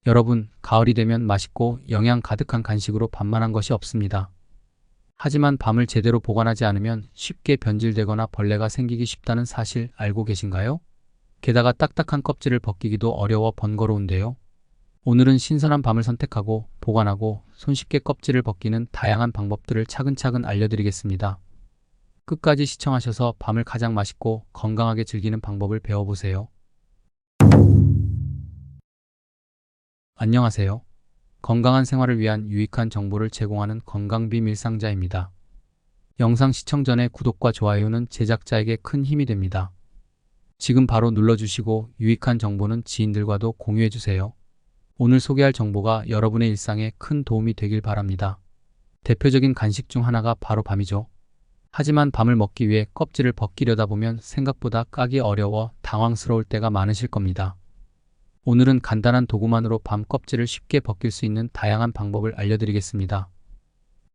여러분, 가을이 되면 맛있고 영양 가득한 간식으로 반만한 것이 없습니다. 하지만 밤을 제대로 보관하지 않으면 쉽게 변질되거나 벌레가 생기기 쉽다는 사실 알고 계신가요? 게다가 딱딱한 껍질을 벗기기도 어려워 번거로운데요. 오늘은 신선한 밤을 선택하고 보관하고 손쉽게 껍질을 벗기는 다양한 방법들을 차근차근 알려드리겠습니다. 끝까지 시청하셔서 밤을 가장 맛있고 건강하게 즐기는 방법을 배워보세요. 안녕하세요. 건강한 생활을 위한 유익한 정보를 제공하는 건강비밀상자입니다. 영상 시청 전에 구독과 좋아요는 제작자에게 큰 힘이 됩니다. 지금 바로 눌러주시고 유익한 정보는 지인들과도 공유해주세요. 오늘 소개할 정보가 여러분의 일상에 큰 도움이 되길 바랍니다. 대표적인 간식 중 하나가 바로 밤이죠. 하지만 밤을 먹기 위해 껍질을 벗기려다 보면 생각보다 까기 어려워 당황스러울 때가 많으실 겁니다. 오늘은 간단한 도구만으로 밤 껍질을 쉽게 벗길 수 있는 다양한 방법을 알려드리겠습니다.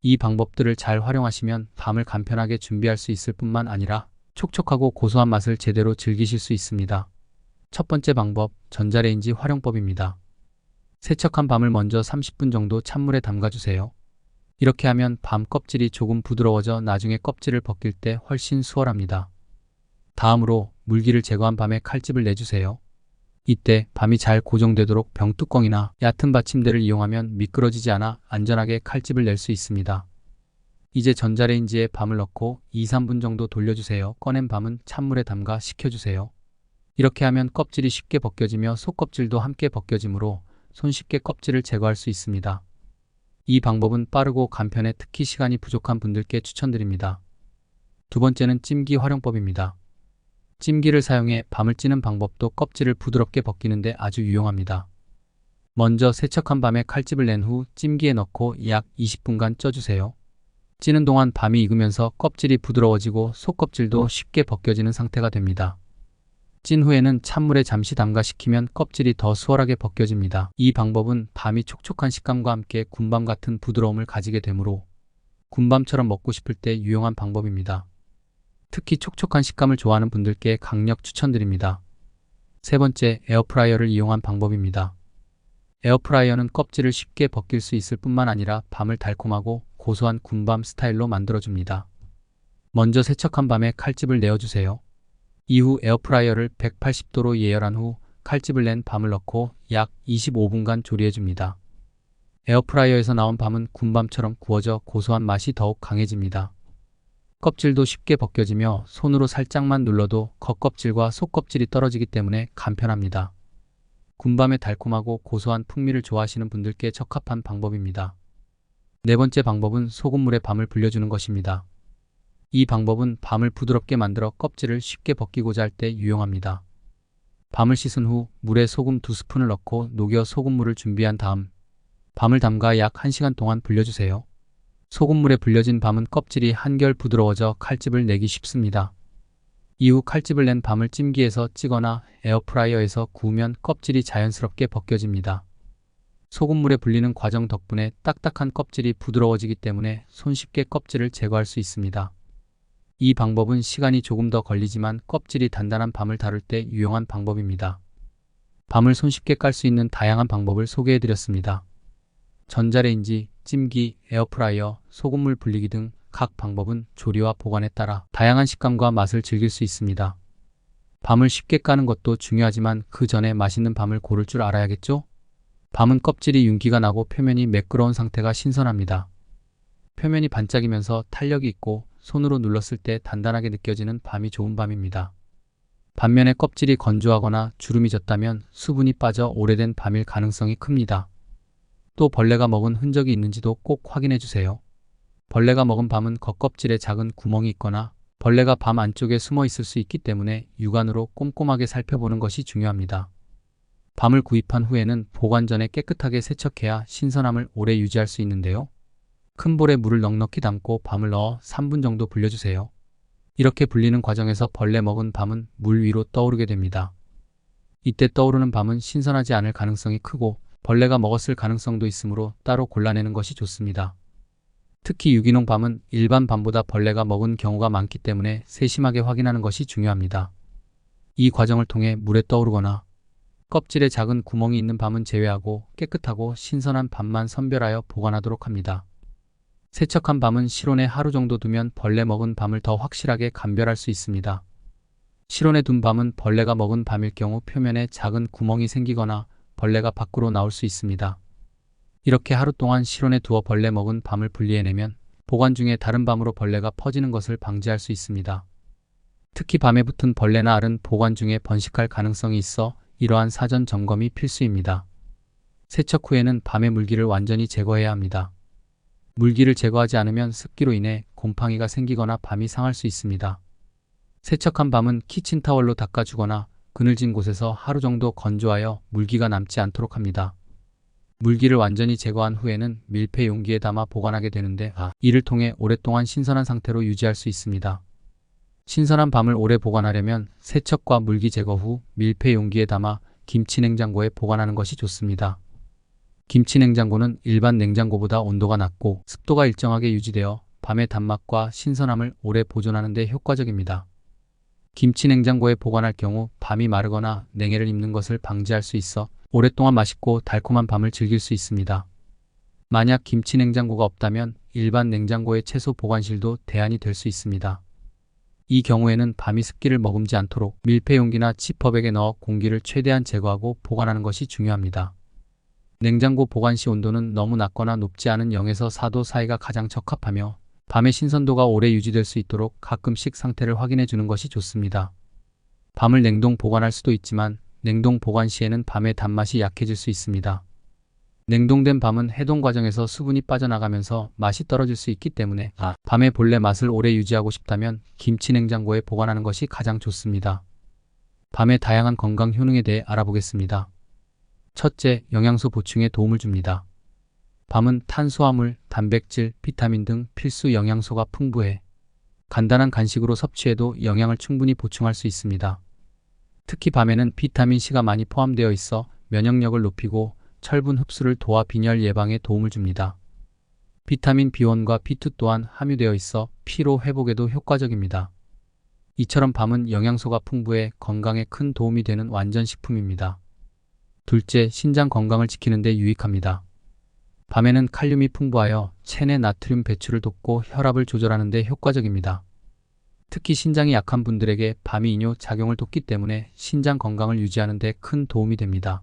이 방법들을 잘 활용하시면 밤을 간편하게 준비할 수 있을 뿐만 아니라 촉촉하고 고소한 맛을 제대로 즐기실 수 있습니다. 첫 번째 방법, 전자레인지 활용법입니다. 세척한 밤을 먼저 30분 정도 찬물에 담가주세요. 이렇게 하면 밤 껍질이 조금 부드러워져 나중에 껍질을 벗길 때 훨씬 수월합니다. 다음으로 물기를 제거한 밤에 칼집을 내주세요. 이때 밤이 잘 고정되도록 병뚜껑이나 얕은 받침대를 이용하면 미끄러지지 않아 안전하게 칼집을 낼 수 있습니다. 이제 전자레인지에 밤을 넣고 2-3분 정도 돌려주세요. 꺼낸 밤은 찬물에 담가 식혀주세요. 이렇게 하면 껍질이 쉽게 벗겨지며 속껍질도 함께 벗겨지므로 손쉽게 껍질을 제거할 수 있습니다. 이 방법은 빠르고 간편해 특히 시간이 부족한 분들께 추천드립니다. 두 번째는 찜기 활용법입니다. 찜기를 사용해 밤을 찌는 방법도 껍질을 부드럽게 벗기는데 아주 유용합니다. 먼저 세척한 밤에 칼집을 낸 후 찜기에 넣고 약 20분간 쪄주세요. 찌는 동안 밤이 익으면서 껍질이 부드러워지고 속껍질도 쉽게 벗겨지는 상태가 됩니다. 찐 후에는 찬물에 잠시 담가 식히면 껍질이 더 수월하게 벗겨집니다. 이 방법은 밤이 촉촉한 식감과 함께 군밤 같은 부드러움을 가지게 되므로 군밤처럼 먹고 싶을 때 유용한 방법입니다. 특히 촉촉한 식감을 좋아하는 분들께 강력 추천드립니다. 세 번째, 에어프라이어를 이용한 방법입니다. 에어프라이어는 껍질을 쉽게 벗길 수 있을 뿐만 아니라 밤을 달콤하고 고소한 군밤 스타일로 만들어줍니다. 먼저 세척한 밤에 칼집을 내어주세요. 이후 에어프라이어를 180도로 예열한 후 칼집을 낸 밤을 넣고 약 25분간 조리해줍니다. 에어프라이어에서 나온 밤은 군밤처럼 구워져 고소한 맛이 더욱 강해집니다. 껍질도 쉽게 벗겨지며 손으로 살짝만 눌러도 겉껍질과 속껍질이 떨어지기 때문에 간편합니다. 군밤의 달콤하고 고소한 풍미를 좋아하시는 분들께 적합한 방법입니다. 네 번째 방법은 소금물에 밤을 불려주는 것입니다. 이 방법은 밤을 부드럽게 만들어 껍질을 쉽게 벗기고자 할 때 유용합니다. 밤을 씻은 후 물에 소금 2스푼을 넣고 녹여 소금물을 준비한 다음 밤을 담가 약 1시간 동안 불려주세요. 소금물에 불려진 밤은 껍질이 한결 부드러워져 칼집을 내기 쉽습니다. 이후 칼집을 낸 밤을 찜기에서 찌거나 에어프라이어에서 구우면 껍질이 자연스럽게 벗겨집니다. 소금물에 불리는 과정 덕분에 딱딱한 껍질이 부드러워지기 때문에 손쉽게 껍질을 제거할 수 있습니다. 이 방법은 시간이 조금 더 걸리지만 껍질이 단단한 밤을 다룰 때 유용한 방법입니다. 밤을 손쉽게 깔 수 있는 다양한 방법을 소개해드렸습니다. 전자레인지, 찜기, 에어프라이어, 소금물 불리기 등 각 방법은 조리와 보관에 따라 다양한 식감과 맛을 즐길 수 있습니다. 밤을 쉽게 까는 것도 중요하지만 그 전에 맛있는 밤을 고를 줄 알아야겠죠? 밤은 껍질이 윤기가 나고 표면이 매끄러운 상태가 신선합니다. 표면이 반짝이면서 탄력이 있고 손으로 눌렀을 때 단단하게 느껴지는 밤이 좋은 밤입니다. 반면에 껍질이 건조하거나 주름이 졌다면 수분이 빠져 오래된 밤일 가능성이 큽니다. 또 벌레가 먹은 흔적이 있는지도 꼭 확인해 주세요. 벌레가 먹은 밤은 겉껍질에 작은 구멍이 있거나 벌레가 밤 안쪽에 숨어 있을 수 있기 때문에 육안으로 꼼꼼하게 살펴보는 것이 중요합니다. 밤을 구입한 후에는 보관 전에 깨끗하게 세척해야 신선함을 오래 유지할 수 있는데요. 큰 볼에 물을 넉넉히 담고 밤을 넣어 3분 정도 불려주세요. 이렇게 불리는 과정에서 벌레 먹은 밤은 물 위로 떠오르게 됩니다. 이때 떠오르는 밤은 신선하지 않을 가능성이 크고 벌레가 먹었을 가능성도 있으므로 따로 골라내는 것이 좋습니다. 특히 유기농 밤은 일반 밤보다 벌레가 먹은 경우가 많기 때문에 세심하게 확인하는 것이 중요합니다. 이 과정을 통해 물에 떠오르거나 껍질에 작은 구멍이 있는 밤은 제외하고 깨끗하고 신선한 밤만 선별하여 보관하도록 합니다. 세척한 밤은 실온에 하루 정도 두면 벌레 먹은 밤을 더 확실하게 감별할 수 있습니다. 실온에 둔 밤은 벌레가 먹은 밤일 경우 표면에 작은 구멍이 생기거나 벌레가 밖으로 나올 수 있습니다. 이렇게 하루 동안 실온에 두어 벌레 먹은 밤을 분리해내면 보관 중에 다른 밤으로 벌레가 퍼지는 것을 방지할 수 있습니다. 특히 밤에 붙은 벌레나 알은 보관 중에 번식할 가능성이 있어 이러한 사전 점검이 필수입니다. 세척 후에는 밤의 물기를 완전히 제거해야 합니다. 물기를 제거하지 않으면 습기로 인해 곰팡이가 생기거나 밤이 상할 수 있습니다. 세척한 밤은 키친타월로 닦아주거나 그늘진 곳에서 하루 정도 건조하여 물기가 남지 않도록 합니다. 물기를 완전히 제거한 후에는 밀폐 용기에 담아 보관하게 되는데 이를 통해 오랫동안 신선한 상태로 유지할 수 있습니다. 신선한 밤을 오래 보관하려면 세척과 물기 제거 후 밀폐 용기에 담아 김치 냉장고에 보관하는 것이 좋습니다. 김치 냉장고는 일반 냉장고보다 온도가 낮고 습도가 일정하게 유지되어 밤의 단맛과 신선함을 오래 보존하는 데 효과적입니다. 김치 냉장고에 보관할 경우 밤이 마르거나 냉해를 입는 것을 방지할 수 있어 오랫동안 맛있고 달콤한 밤을 즐길 수 있습니다. 만약 김치 냉장고가 없다면 일반 냉장고의 채소 보관실도 대안이 될 수 있습니다. 이 경우에는 밤이 습기를 머금지 않도록 밀폐 용기나 지퍼백에 넣어 공기를 최대한 제거하고 보관하는 것이 중요합니다. 냉장고 보관 시 온도는 너무 낮거나 높지 않은 0에서 4도 사이가 가장 적합하며 밤의 신선도가 오래 유지될 수 있도록 가끔씩 상태를 확인해 주는 것이 좋습니다. 밤을 냉동 보관할 수도 있지만 냉동 보관 시에는 밤의 단맛이 약해질 수 있습니다. 냉동된 밤은 해동 과정에서 수분이 빠져나가면서 맛이 떨어질 수 있기 때문에 밤의 본래 맛을 오래 유지하고 싶다면 김치 냉장고에 보관하는 것이 가장 좋습니다. 밤의 다양한 건강 효능에 대해 알아보겠습니다. 첫째, 영양소 보충에 도움을 줍니다. 밤은 탄수화물, 단백질, 비타민 등 필수 영양소가 풍부해 간단한 간식으로 섭취해도 영양을 충분히 보충할 수 있습니다. 특히 밤에는 비타민C가 많이 포함되어 있어 면역력을 높이고 철분 흡수를 도와 빈혈 예방에 도움을 줍니다. 비타민 B1과 B2 또한 함유되어 있어 피로 회복에도 효과적입니다. 이처럼 밤은 영양소가 풍부해 건강에 큰 도움이 되는 완전 식품입니다. 둘째, 신장 건강을 지키는 데 유익합니다. 밤에는 칼륨이 풍부하여 체내 나트륨 배출을 돕고 혈압을 조절하는 데 효과적입니다. 특히 신장이 약한 분들에게 밤이 이뇨 작용을 돕기 때문에 신장 건강을 유지하는 데 큰 도움이 됩니다.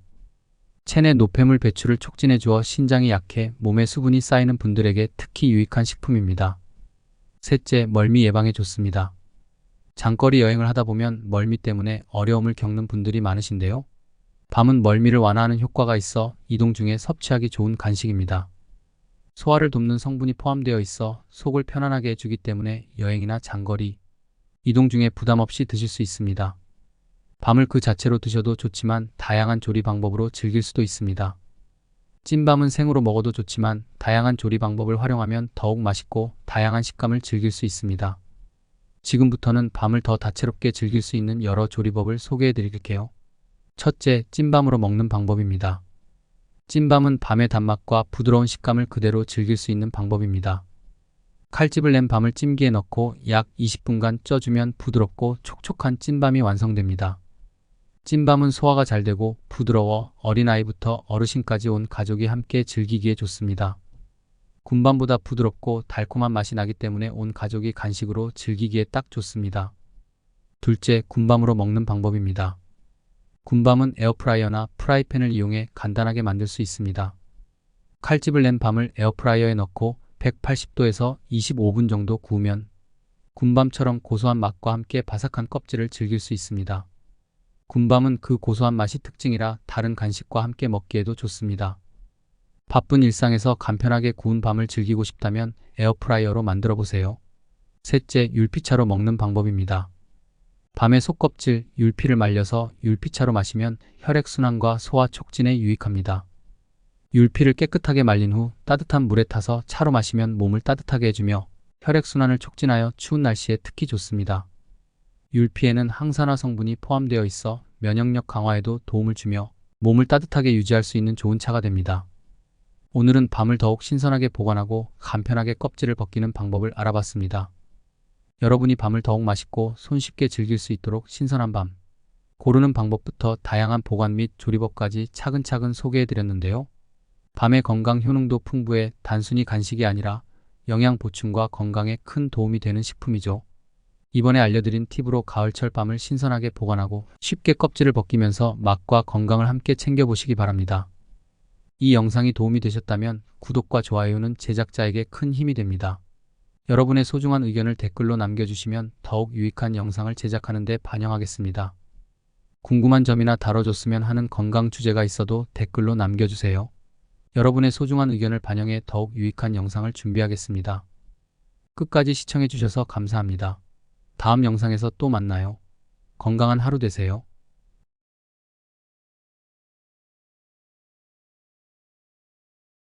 체내 노폐물 배출을 촉진해 주어 신장이 약해 몸에 수분이 쌓이는 분들에게 특히 유익한 식품입니다. 셋째, 멀미 예방에 좋습니다. 장거리 여행을 하다 보면 멀미 때문에 어려움을 겪는 분들이 많으신데요. 밤은 멀미를 완화하는 효과가 있어 이동 중에 섭취하기 좋은 간식입니다. 소화를 돕는 성분이 포함되어 있어 속을 편안하게 해주기 때문에 여행이나 장거리, 이동 중에 부담 없이 드실 수 있습니다. 밤을 그 자체로 드셔도 좋지만 다양한 조리 방법으로 즐길 수도 있습니다. 찐밤은 생으로 먹어도 좋지만 다양한 조리 방법을 활용하면 더욱 맛있고 다양한 식감을 즐길 수 있습니다. 지금부터는 밤을 더 다채롭게 즐길 수 있는 여러 조리법을 소개해 드릴게요. 첫째, 찐밤으로 먹는 방법입니다. 찐밤은 밤의 단맛과 부드러운 식감을 그대로 즐길 수 있는 방법입니다. 칼집을 낸 밤을 찜기에 넣고 약 20분간 쪄주면 부드럽고 촉촉한 찐밤이 완성됩니다. 찐밤은 소화가 잘 되고 부드러워 어린아이부터 어르신까지 온 가족이 함께 즐기기에 좋습니다. 군밤보다 부드럽고 달콤한 맛이 나기 때문에 온 가족이 간식으로 즐기기에 딱 좋습니다. 둘째, 군밤으로 먹는 방법입니다. 군밤은 에어프라이어나 프라이팬을 이용해 간단하게 만들 수 있습니다. 칼집을 낸 밤을 에어프라이어에 넣고 180도에서 25분 정도 구우면 군밤처럼 고소한 맛과 함께 바삭한 껍질을 즐길 수 있습니다. 군밤은 그 고소한 맛이 특징이라 다른 간식과 함께 먹기에도 좋습니다. 바쁜 일상에서 간편하게 구운 밤을 즐기고 싶다면 에어프라이어로 만들어 보세요. 셋째, 율피차로 먹는 방법입니다. 밤의 속껍질, 율피를 말려서 율피차로 마시면 혈액순환과 소화 촉진에 유익합니다. 율피를 깨끗하게 말린 후 따뜻한 물에 타서 차로 마시면 몸을 따뜻하게 해주며 혈액순환을 촉진하여 추운 날씨에 특히 좋습니다. 율피에는 항산화 성분이 포함되어 있어 면역력 강화에도 도움을 주며 몸을 따뜻하게 유지할 수 있는 좋은 차가 됩니다. 오늘은 밤을 더욱 신선하게 보관하고 간편하게 껍질을 벗기는 방법을 알아봤습니다. 여러분이 밤을 더욱 맛있고 손쉽게 즐길 수 있도록 신선한 밤, 고르는 방법부터 다양한 보관 및 조리법까지 차근차근 소개해드렸는데요. 밤의 건강 효능도 풍부해 단순히 간식이 아니라 영양 보충과 건강에 큰 도움이 되는 식품이죠. 이번에 알려드린 팁으로 가을철 밤을 신선하게 보관하고 쉽게 껍질을 벗기면서 맛과 건강을 함께 챙겨보시기 바랍니다. 이 영상이 도움이 되셨다면 구독과 좋아요는 제작자에게 큰 힘이 됩니다. 여러분의 소중한 의견을 댓글로 남겨주시면 더욱 유익한 영상을 제작하는 데 반영하겠습니다. 궁금한 점이나 다뤄줬으면 하는 건강 주제가 있어도 댓글로 남겨주세요. 여러분의 소중한 의견을 반영해 더욱 유익한 영상을 준비하겠습니다. 끝까지 시청해주셔서 감사합니다. 다음 영상에서 또 만나요. 건강한 하루 되세요.